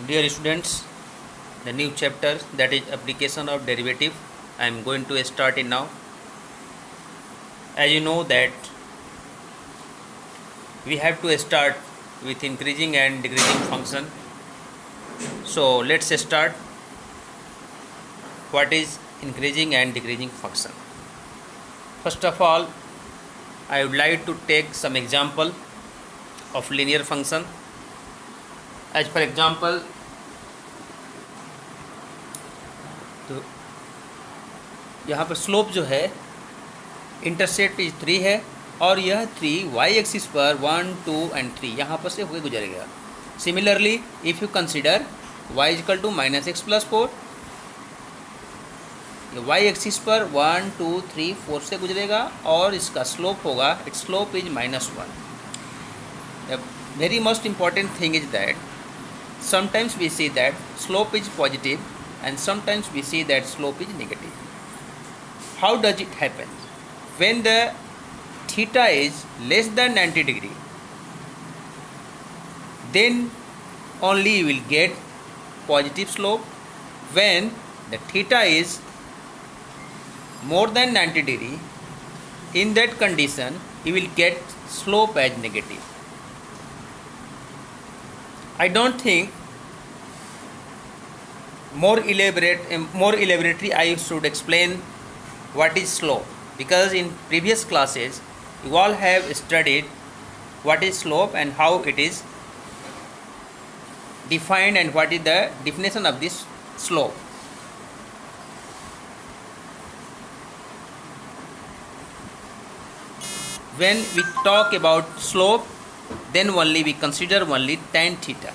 Dear students, the new chapter, that is application of derivative, I am going to start it now. As you know that we have to start with increasing and decreasing function. So let's start. What is increasing and decreasing function? First of all, I would like to take some example of linear function. As for example, तो यहाँ पर slope जो है intercept is 3 है और यह 3 Y axis पर 1, 2 and 3 यहाँ पर से होकर गुजरेगा. Similarly if you consider y is equal to -x+4, y axis पर 1, 2, 3, 4 से गुजरेगा और इसका स्लोप होगा, it's slope is -1. The very most important thing is that sometimes we see that slope is positive and sometimes we see that slope is negative. How does it happen? When the theta is less than 90 degree, then only you will get positive slope. When the theta is more than 90 degree, in that condition you will get slope as negative. I don't think more elaborately I should explain what is slope, because in previous classes you all have studied what is slope and how it is defined and what is the definition of this slope. When we talk about slope, then only we consider only tan theta,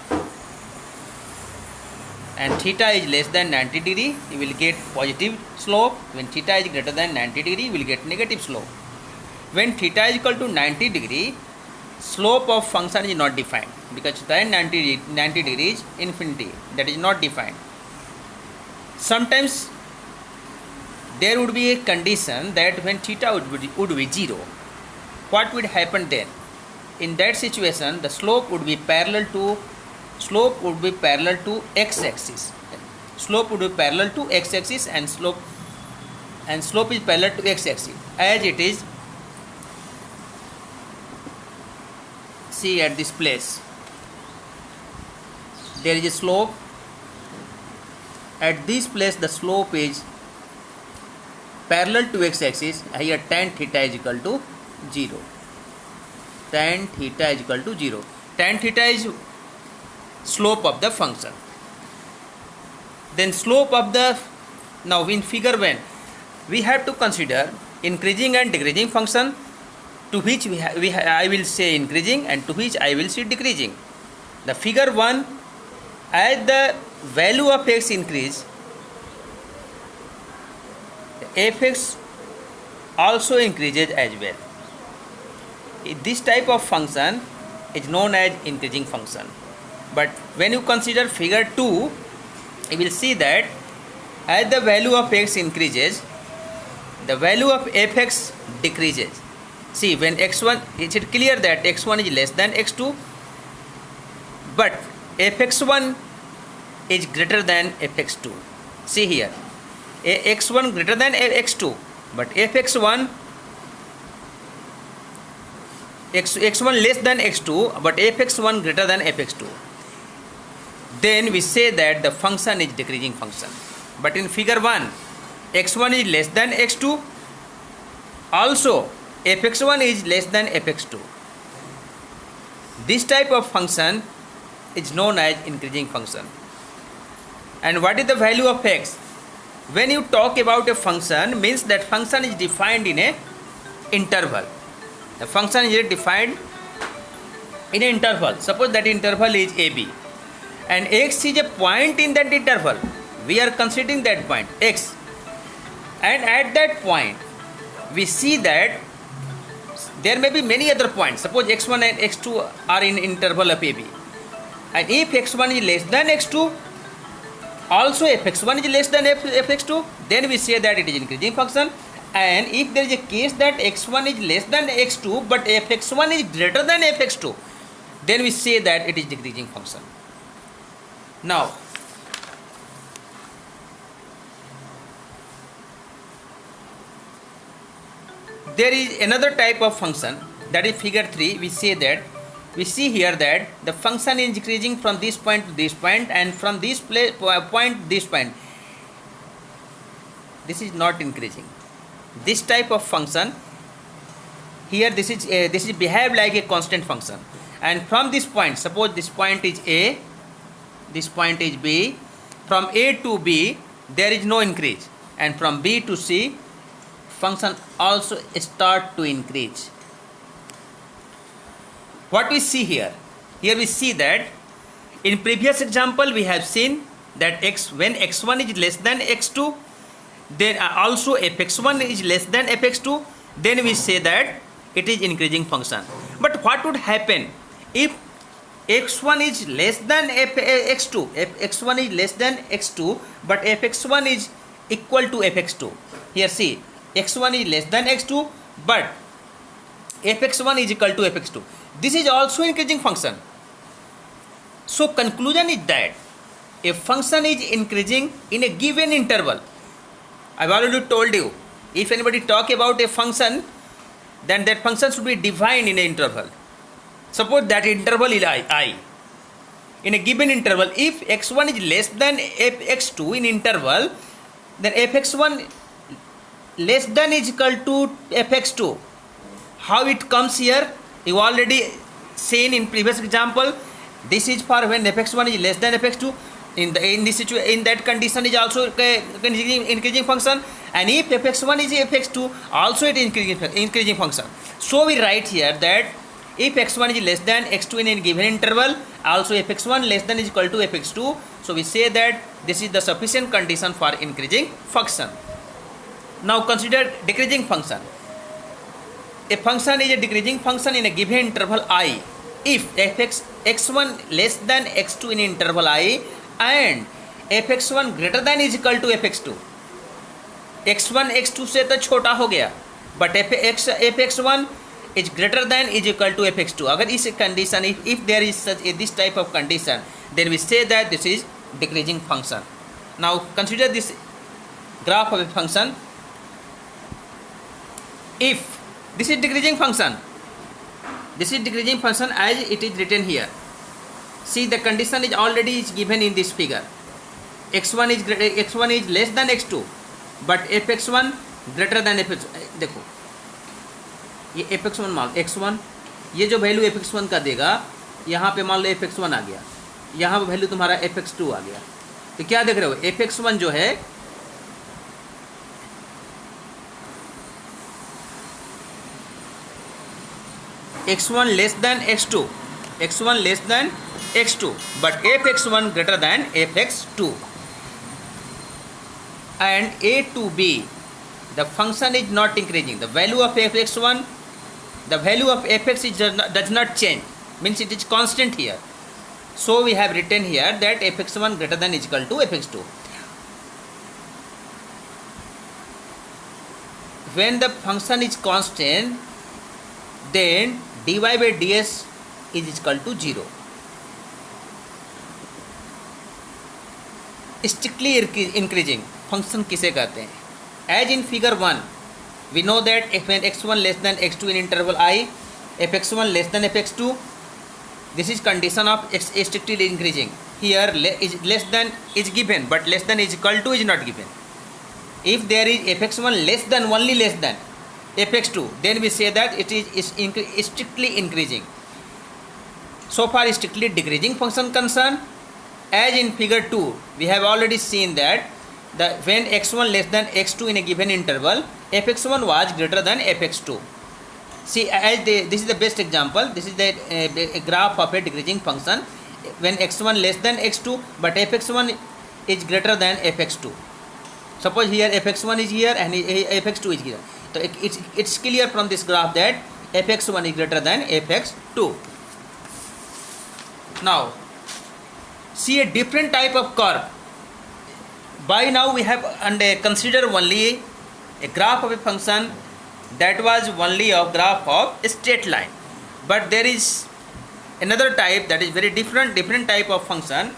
and theta is less than 90 degree, you will get positive slope. When theta is greater than 90 degree, you will get negative slope. When theta is equal to 90 degree, slope of function is not defined, because tan 90 degree is infinity, that is not defined. Sometimes there would be a condition that when theta would be 0, what would happen then? In that situation, the slope would be parallel to x-axis. Slope would be parallel to x-axis and slope is parallel to x-axis. As it is, see at this place, there is a slope. At this place, the slope is parallel to x-axis. Here tan theta is equal to 0. Tan theta is equal to 0. Tan theta is slope of the function. Then slope of the, now in figure 1 we have to consider increasing and decreasing function, to which I will say increasing and to which I will say decreasing. The figure 1, as the value of x increase, the fx also increases as well. This type of function is known as increasing function. But when you consider figure 2, you will see that as the value of x increases, the value of fx decreases. See, when x1, is it clear that x1 is less than x2, but fx1 is greater than fx2. See here, x1 greater than x2, but fx1 x1 less than x2, but fx1 greater than fx2. Then we say that the function is decreasing function. But in figure 1, x1 is less than x2, also fx1 is less than fx2. This type of function is known as increasing function. And what is the value of x? When you talk about a function, means that function is defined in a interval. The function is defined in an interval. Suppose that interval is AB, and x is a point in that interval. We are considering that point x, and at that point we see that there may be many other points. Suppose x1 and x2 are in interval of AB, and if x1 is less than x2, also fx1 is less than fx2, then we say that it is increasing function. And if there is a case that x1 is less than x2 but fx1 is greater than fx2, then we say that it is decreasing function. Now, there is another type of function, that is figure 3. We see here that the function is increasing from this point to this point, and from this point to this point. This is not increasing. This type of function here, this is behave like a constant function, and from this point, suppose this point is A, this point is B, from A to B there is no increase, and from B to C function also start to increase. What we see here? Here we see that in previous example we have seen that when x1 is less than x2, then also fx1 is less than fx2, then we say that it is increasing function. But what would happen if x1 is less than x2, if x1 is less than x2 but fx1 is equal to fx2? Here see, x1 is less than x2 but fx1 is equal to fx2. This is also increasing function. So conclusion is that a function is increasing in a given interval. I've already told you, if anybody talk about a function, then that function should be defined in an interval. Suppose that interval is I. In a given interval, if x1 is less than fx2 in interval, then fx1 less than is equal to fx2. How it comes here? You already seen in previous example. This is for when fx1 is less than fx2. In that condition is also increasing function, and if fx1 is fx2, also it is increasing function. So we write here that if x1 is less than x2 in a given interval, also fx1 less than is equal to fx2. So we say that this is the sufficient condition for increasing function. Now consider decreasing function. A function is a decreasing function in a given interval I if x1 less than x2 in interval I and fx1 greater than is equal to fx2. x1 x2 से तो छोटा हो गया, but fx1 is greater than is equal to fx2. अगर इस condition, if there is such this type of condition, then we say that this is decreasing function. Now consider this graph of a function. If this is decreasing function, this is decreasing function as it is written here. See, the condition is already given in this figure. x1 is less than x2 but fx1 greater than fx2. देखो ये fx1 मान x1, ये जो value fx1 का देगा, यहाँ पे मान लो fx1 आ गया, यहाँ पे वैल्यू तुम्हारा fx2 आ गया, तो क्या देख रहे हो? fx1 जो है x1 less than x2, x1 less than x2 but fx1 greater than fx2, and a to b the function is not increasing. The value of fx1, the value of fx does not change, means it is constant here. So we have written here that fx1 greater than is equal to fx2. When the function is constant, then dy by ds is equal to 0. Strictly increasing function किसे कहते हैं? As in figure 1, we know that when x1 less than x2 in interval I, fx1 less than fx2, this is condition of strictly increasing. Here is less than is given, but less than is equal to is not given. If there is fx1 less than, only less than fx2, then we say that it is strictly increasing. So far strictly decreasing function concern. As in figure 2, we have already seen that when x1 less than x2 in a given interval, fx1 was greater than fx2. See, this is the best example. This is the graph of a decreasing function when x1 less than x2 but fx1 is greater than fx2. Suppose here fx1 is here and fx2 is here. So it's clear from this graph that fx1 is greater than fx2. Now see a different type of curve. By now we have considered only a graph of a function that was only a graph of a straight line, but there is another type that is very different type of function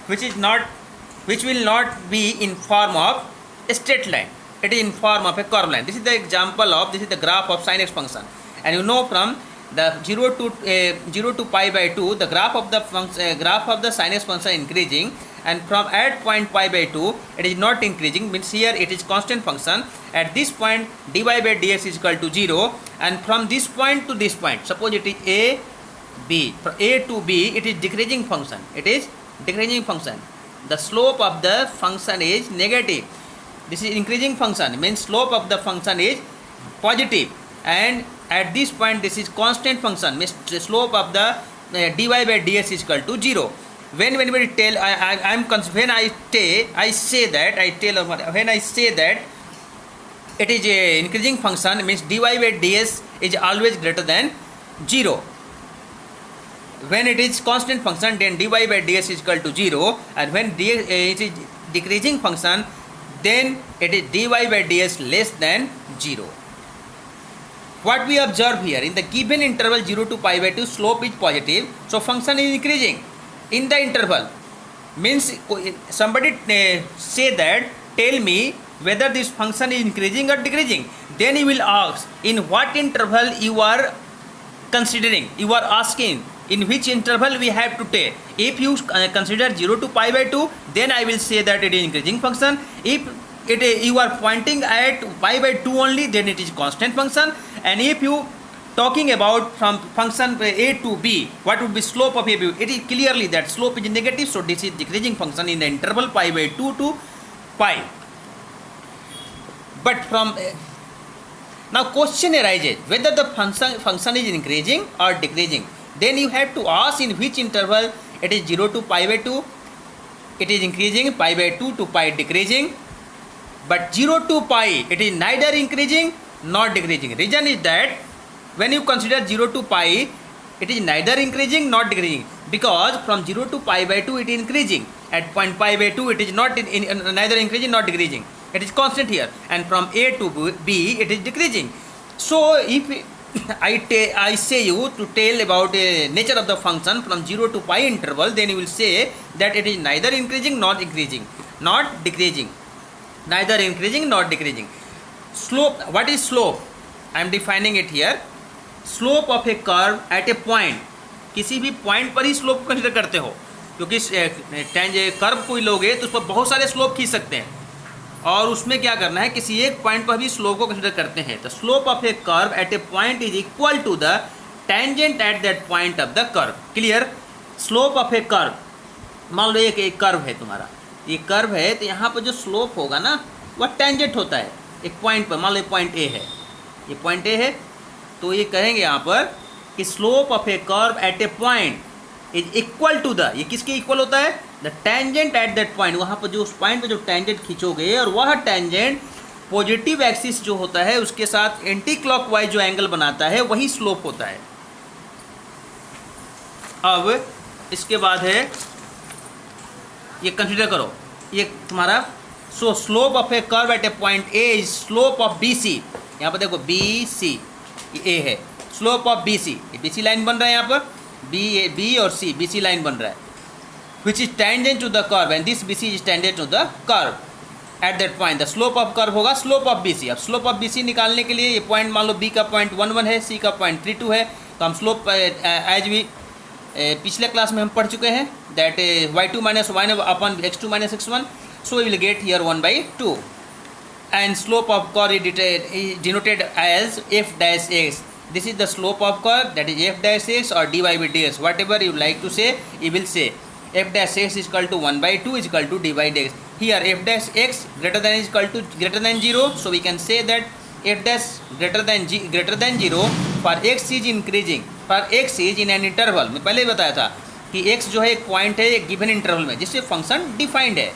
which will not be in form of a straight line. It is in form of a curved line. This is the example of, this is the graph of sin x function, and you know from the 0 to pi by 2, the graph of the sin x function increasing, and from at point pi by 2 it is not increasing, means here it is constant function. At this point dy by dx is equal to 0, and from this point to this point, suppose it is a b, from a to b it is decreasing function. It is decreasing function. The slope of the function is negative. This is increasing function, means slope of the function is positive, and at this point this is constant function, means the slope of the dy by dx is equal to 0. When I say that it is a increasing function, means dy by ds is always greater than 0. When it is constant function, then dy by ds is equal to 0, and when it is decreasing function, then it is dy by ds less than 0. What we observe here, in the given interval 0 to pi by 2, slope is positive, so function is increasing in the interval. Means somebody say that, tell me whether this function is increasing or decreasing. Then you will ask in what interval you are considering, you are asking in which interval we have to take. If you consider 0 to pi by 2, then I will say that it is increasing function. If you are pointing at pi by 2 only, then it is constant function. And if you talking about from function a to b, what would be slope of a b? It is clearly that slope is negative, so this is decreasing function in the interval pi by 2 to pi. But from now question arises whether the function is increasing or decreasing. Then you have to ask in which interval it is 0 to pi by 2, it is increasing, pi by 2 to pi decreasing. But 0 to pi, it is neither increasing nor decreasing. Reason is that when you consider 0 to pi, it is neither increasing nor decreasing, because from 0 to pi by 2 it is increasing. At point pi by 2 it is not neither increasing nor decreasing. It is constant here, and from a to b it is decreasing. So if I say you to tell about nature of the function from 0 to pi interval, then you will say that it is neither increasing nor decreasing, not decreasing, neither increasing nor decreasing. Slope, what is slope? I am defining it here. Slope of a curve at a point, किसी भी point पर ही slope consider करते हो, क्योंकि curve कोई लोगे तो उस पर बहुत सारे स्लोप खींच सकते हैं, और उसमें क्या करना है, किसी एक पॉइंट पर भी स्लोप को कंसिडर करते हैं. तो slope of a curve at a point is equal to the tangent at that point of the curve. Clear? Slope of a curve, मान लो एक कर्व है तुम्हारा, ये कर्व है, तो यहाँ पर जो स्लोप होगा ना वह टेंजेंट होता है एक पॉइंट पर. मान लो पॉइंट ए है, ये पॉइंट ए है, तो ये कहेंगे यहाँ पर कि slope of a curve at a point is equal to the, ये किसके इक्वल होता है, the tangent at that point. वहाँ पर जो उस पॉइंट पर जो टेंजेंट खींचोगे, और वह टेंजेंट पॉजिटिव एक्सिस जो होता है उसके साथ एंटी क्लॉकवाइज जो एंगल बनाता है वही स्लोप होता है. अब इसके बाद है, ये कंसिडर करो, ये तुम्हारा slope of a curve at a point A is slope of B C. यहाँ पर देखो बी सी, ये ए है, स्लोप ऑफ बी सी, ये बी सी लाइन बन रहा है, यहाँ पर बी और सी, बी सी लाइन बन रहा है, which is tangent to the curve, and this B C is tangent to the curve at that point. The slope of curve होगा स्लोप ऑफ बी सी. अब स्लोप ऑफ बी सी निकालने के लिए, ये point मान लो बी का point 1 1 है, सी का पॉइंट 3 2 है, तो हम स्लोप एज भी पिछले क्लास में हम पढ़ चुके हैं, that y2 minus y upon x2 minus x1, so we will get here 1/2, and slope of curve is denoted as f dash x. This is the slope of curve, that is f dash x or dy by dx, whatever you like to say, you will say f dash x is equal to 1/2 is equal to dy by dx. Here f dash x greater than is equal to greater than 0, so we can say that f dash greater than 0 for x is increasing, for x is in an interval. मैं पहले ही बताया था कि x जो है एक point है एक गिवन इंटरवल में, जिससे फंक्शन डिफाइंड है.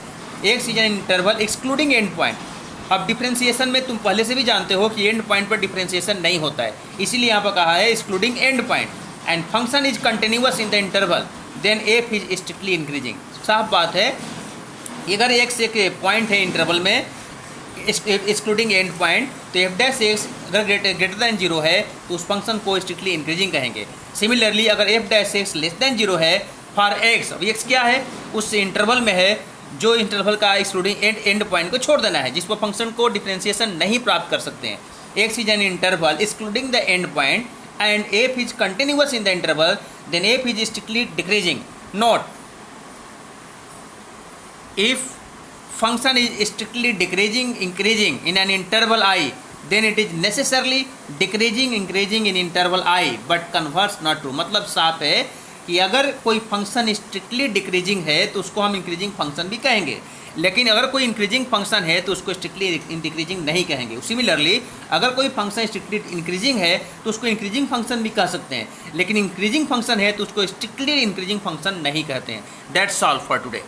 x is an interval excluding end point. अब डिफ्रेंसिएशन में तुम पहले से भी जानते हो कि एंड पॉइंट पर डिफ्रेंसिएशन नहीं होता है, इसीलिए यहाँ पर कहा है excluding end point, and function is continuous in the interval, then f is strictly increasing. साफ बात है, अगर x एक पॉइंट है इंटरवल में एक्सक्लूडिंग एंड पॉइंट, तो एफ डैश एक्स अगर ग्रेटर दैन 0 है तो उस फंक्शन को स्ट्रिक्टली इंक्रीजिंग कहेंगे. सिमिलरली अगर F dash x less than 0 है फॉर एक्स, अब एक्स क्या है, उस इंटरवल में है जो इंटरवल का एक्सक्लूडिंग एंड पॉइंट को छोड़ देना है, जिस पर फंक्शन को डिफरेंशिएशन नहीं प्राप्त कर सकते हैं। X is an interval excluding the end point and f is continuous in the interval, then f is strictly decreasing. Note, if function is strictly decreasing increasing in an interval I, then it is necessarily decreasing increasing in interval I, but converse not true। मतलब साफ है कि अगर कोई function strictly decreasing है तो उसको हम इंक्रीजिंग फंक्शन भी कहेंगे, लेकिन अगर कोई इंक्रीजिंग फंक्शन है तो उसको स्ट्रिक्टली डिक्रीजिंग नहीं कहेंगे। सिमिलरली अगर कोई फंक्शन स्ट्रिक्टली इंक्रीजिंग है तो उसको इंक्रीजिंग फंक्शन भी कह सकते हैं, लेकिन इंक्रीजिंग फंक्शन है तो उसको स्ट्रिक्टली इंक्रीजिंग फंक्शन नहीं कहते हैं। That's all for today.